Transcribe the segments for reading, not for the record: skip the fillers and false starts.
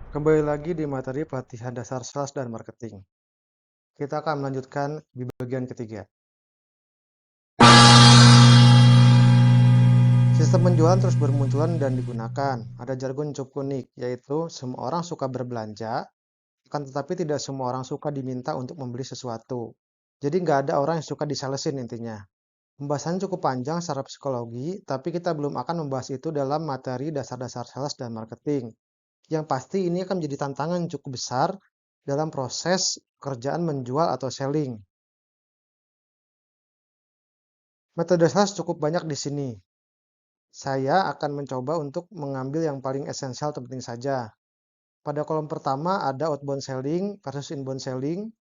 Kembali lagi di materi pelatihan dasar sales dan marketing. Kita akan melanjutkan di bagian ketiga. Sistem penjualan terus bermunculan dan digunakan. Ada jargon cukup unik, yaitu semua orang suka berbelanja, akan tetapi tidak semua orang suka diminta untuk membeli sesuatu. Jadi nggak ada orang yang suka disalesin intinya. Pembahasannya cukup panjang secara psikologi, tapi kita belum akan membahas itu dalam materi dasar-dasar sales dan marketing. Yang pasti ini akan menjadi tantangan cukup besar dalam proses pekerjaan menjual atau selling. Metode sales cukup banyak di sini. Saya akan mencoba untuk mengambil yang paling esensial atau penting saja. Pada kolom pertama ada outbound selling versus inbound selling,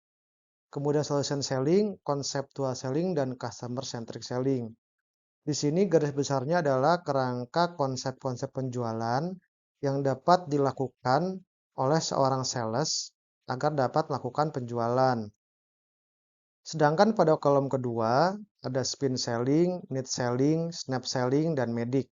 kemudian solution selling, conceptual selling, dan customer centric selling. Di sini garis besarnya adalah kerangka konsep-konsep penjualan yang dapat dilakukan oleh seorang sales agar dapat melakukan penjualan. Sedangkan pada kolom kedua ada spin selling, need selling, snap selling, dan medic.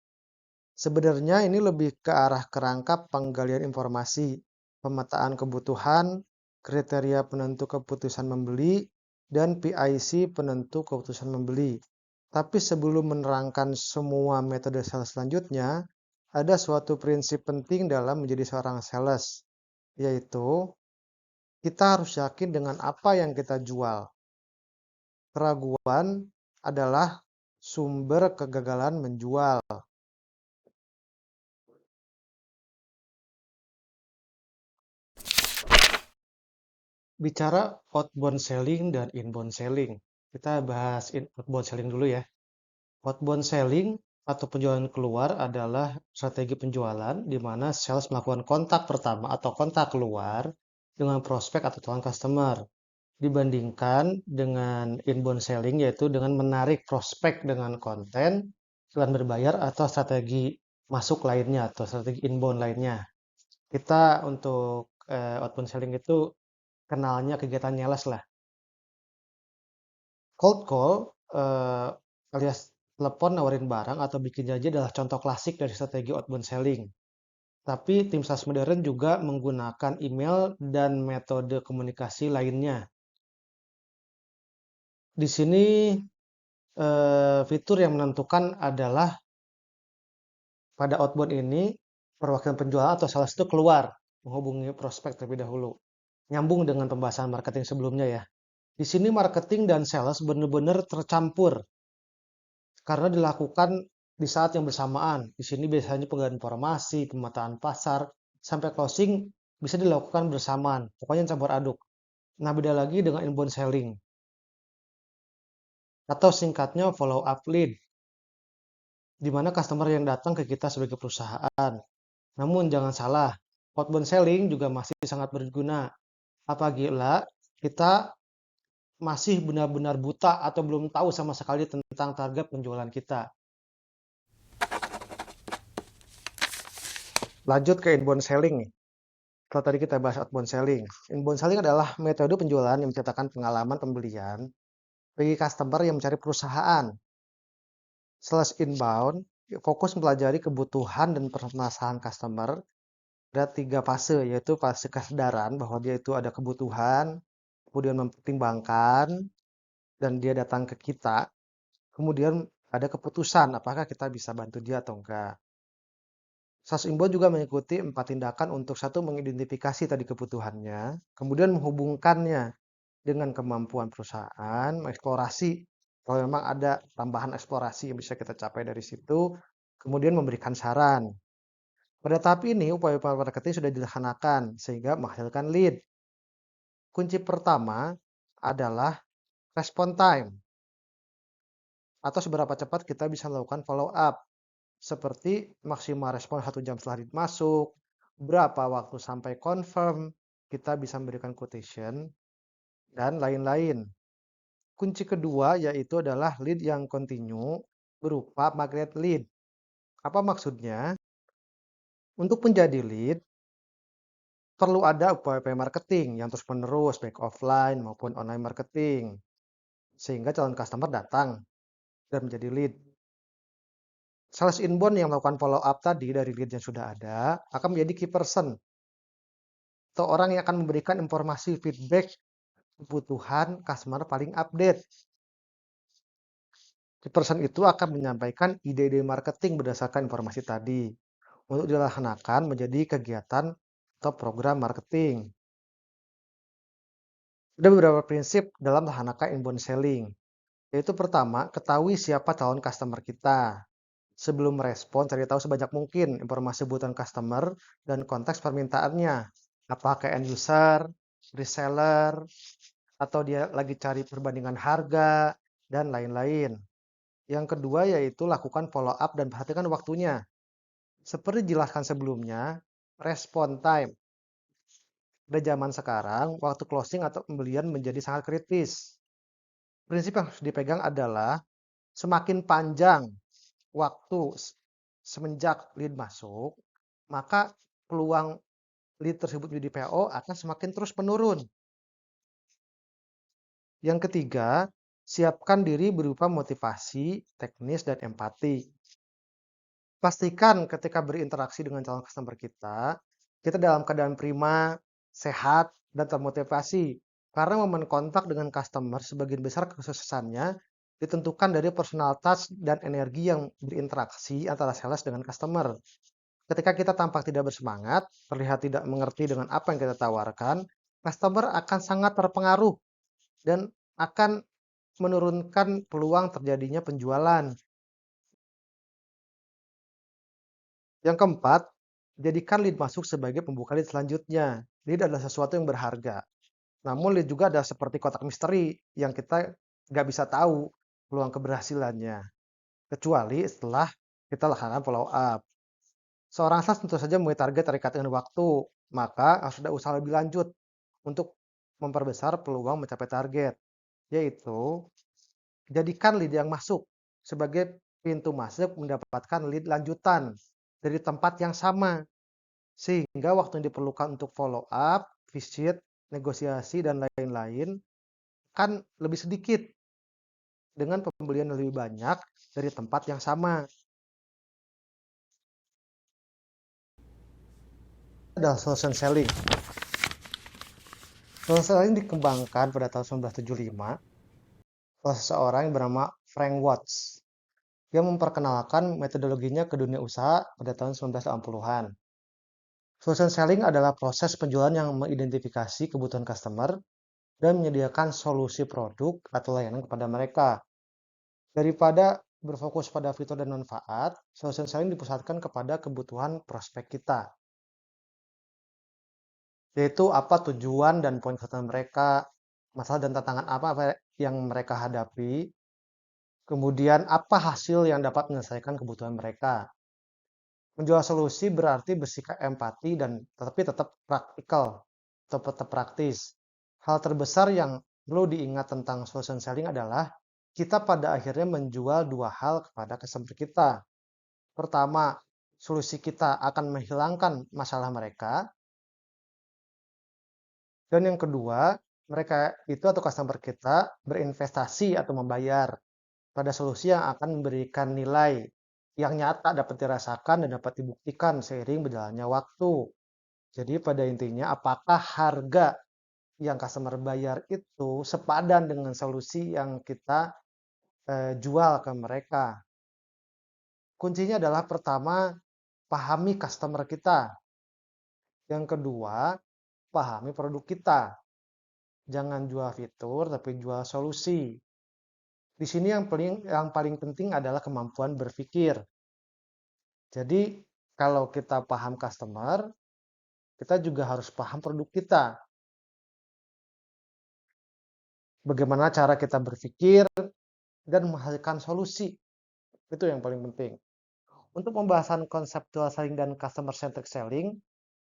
Sebenarnya ini lebih ke arah kerangka penggalian informasi, pemetaan kebutuhan, kriteria penentu keputusan membeli, dan PIC penentu keputusan membeli. Tapi sebelum menerangkan semua metode sales selanjutnya, ada suatu prinsip penting dalam menjadi seorang sales, yaitu kita harus yakin dengan apa yang kita jual. Keraguan adalah sumber kegagalan menjual. Bicara outbound selling dan inbound selling. Kita bahas outbound selling dulu ya. Outbound selling atau penjualan keluar adalah strategi penjualan di mana sales melakukan kontak pertama atau kontak keluar dengan prospek atau calon customer. Dibandingkan dengan inbound selling yaitu dengan menarik prospek dengan konten, iklan berbayar atau strategi masuk lainnya atau strategi inbound lainnya. Kita untuk outbound selling itu kenalnya kegiatan nyales lah. Cold call alias telepon nawarin barang atau bikin janji adalah contoh klasik dari strategi outbound selling. Tapi tim sales modern juga menggunakan email dan metode komunikasi lainnya. Di sini fitur yang menentukan adalah pada outbound ini perwakilan penjual atau sales itu keluar menghubungi prospek terlebih dahulu. Nyambung dengan pembahasan marketing sebelumnya ya. Di sini marketing dan sales benar-benar tercampur karena dilakukan di saat yang bersamaan. Di sini biasanya penggalian informasi, pemetaan pasar, sampai closing bisa dilakukan bersamaan. Pokoknya campur aduk. Nah, beda lagi dengan inbound selling. Atau singkatnya follow up lead. Di mana customer yang datang ke kita sebagai perusahaan. Namun jangan salah, outbound selling juga masih sangat berguna. Apabila kita masih benar-benar buta atau belum tahu sama sekali tentang target penjualan kita. Lanjut ke inbound selling nih. Kalau tadi kita bahas outbound selling. Inbound selling adalah metode penjualan yang menceritakan pengalaman pembelian bagi customer yang mencari perusahaan. Sales inbound fokus mempelajari kebutuhan dan permasalahan customer. Ada 3 fase, yaitu fase kesadaran bahwa dia itu ada kebutuhan, kemudian mempertimbangkan, dan dia datang ke kita. Kemudian ada keputusan, apakah kita bisa bantu dia atau enggak. Sales inbound juga mengikuti 4 tindakan untuk satu mengidentifikasi tadi kebutuhannya, kemudian menghubungkannya dengan kemampuan perusahaan, mengeksplorasi kalau memang ada tambahan eksplorasi yang bisa kita capai dari situ, kemudian memberikan saran. Pada tahap ini, upaya-upaya marketing sudah dilaksanakan sehingga menghasilkan lead. Kunci pertama adalah respon time atau seberapa cepat kita bisa melakukan follow up. Seperti maksimal respon 1 jam setelah lead masuk, berapa waktu sampai confirm, kita bisa memberikan quotation, dan lain-lain. Kunci kedua yaitu adalah lead yang continue berupa magnet lead. Apa maksudnya? Untuk menjadi lead, perlu ada upaya marketing yang terus-menerus, baik offline maupun online marketing. Sehingga calon customer datang dan menjadi lead. Sales inbound yang melakukan follow up tadi dari lead yang sudah ada akan menjadi key person atau orang yang akan memberikan informasi feedback kebutuhan customer paling update. Si person itu akan menyampaikan ide-ide marketing berdasarkan informasi tadi untuk dilaksanakan menjadi kegiatan atau program marketing. Ada beberapa prinsip dalam melaksanakan inbound selling, yaitu pertama, ketahui siapa calon customer kita. Sebelum merespon, cari tahu sebanyak mungkin informasi kebutuhan customer dan konteks permintaannya. Apakah end user, reseller, atau dia lagi cari perbandingan harga, dan lain-lain. Yang kedua yaitu lakukan follow up dan perhatikan waktunya. Seperti dijelaskan sebelumnya, respon time. Pada zaman sekarang, waktu closing atau pembelian menjadi sangat kritis. Prinsip yang harus dipegang adalah semakin panjang waktu semenjak lead masuk, maka peluang lead tersebut menjadi PO akan semakin terus menurun. Yang ketiga, siapkan diri berupa motivasi, teknis, dan empati. Pastikan ketika berinteraksi dengan calon customer kita dalam keadaan prima, sehat, dan termotivasi. Karena momen kontak dengan customer sebagian besar kesuksesannya ditentukan dari personal touch dan energi yang berinteraksi antara sales dengan customer. Ketika kita tampak tidak bersemangat, terlihat tidak mengerti dengan apa yang kita tawarkan, customer akan sangat terpengaruh dan akan menurunkan peluang terjadinya penjualan. Yang keempat, jadikan lead masuk sebagai pembuka lead selanjutnya. Lead adalah sesuatu yang berharga. Namun lead juga ada seperti kotak misteri yang kita nggak bisa tahu peluang keberhasilannya. Kecuali setelah kita lakukan follow up. Seorang sales tentu saja mempunyai target terikat dengan waktu, maka harus ada usaha lebih lanjut untuk memperbesar peluang mencapai target, yaitu jadikan lead yang masuk sebagai pintu masuk mendapatkan lead lanjutan dari tempat yang sama, sehingga waktu yang diperlukan untuk follow up, visit, negosiasi, dan lain-lain kan lebih sedikit dengan pembelian yang lebih banyak dari tempat yang sama. Adalah solution selling. Solution selling dikembangkan pada tahun 1975 oleh seseorang yang bernama Frank Watts. Dia memperkenalkan metodologinya ke dunia usaha pada tahun 1980-an. Solution selling adalah proses penjualan yang mengidentifikasi kebutuhan customer dan menyediakan solusi produk atau layanan kepada mereka. Daripada berfokus pada fitur dan manfaat, solution selling dipusatkan kepada kebutuhan prospek kita. Yaitu apa tujuan dan poin kesulitan mereka, masalah dan tantangan apa yang mereka hadapi, kemudian apa hasil yang dapat menyelesaikan kebutuhan mereka. Menjual solusi berarti bersikap empati dan tetapi tetap praktikal, tetap praktis. Hal terbesar yang perlu diingat tentang solution selling adalah kita pada akhirnya menjual dua hal kepada customer kita. Pertama, solusi kita akan menghilangkan masalah mereka. Dan yang kedua, mereka itu atau customer kita berinvestasi atau membayar pada solusi yang akan memberikan nilai yang nyata dapat dirasakan dan dapat dibuktikan seiring berjalannya waktu. Jadi pada intinya apakah harga yang customer bayar itu sepadan dengan solusi yang kita jual ke mereka. Kuncinya adalah pertama, pahami customer kita. Yang kedua, pahami produk kita. Jangan jual fitur, tapi jual solusi. Di sini yang paling penting adalah kemampuan berpikir. Jadi, kalau kita paham customer, kita juga harus paham produk kita. Bagaimana cara kita berpikir dan menghasilkan solusi. Itu yang paling penting. Untuk pembahasan konseptual selling dan customer centric selling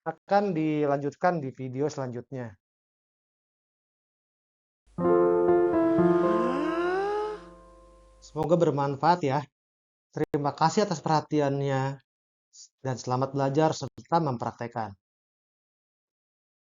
akan dilanjutkan di video selanjutnya. Semoga bermanfaat ya. Terima kasih atas perhatiannya dan selamat belajar serta mempraktekkan.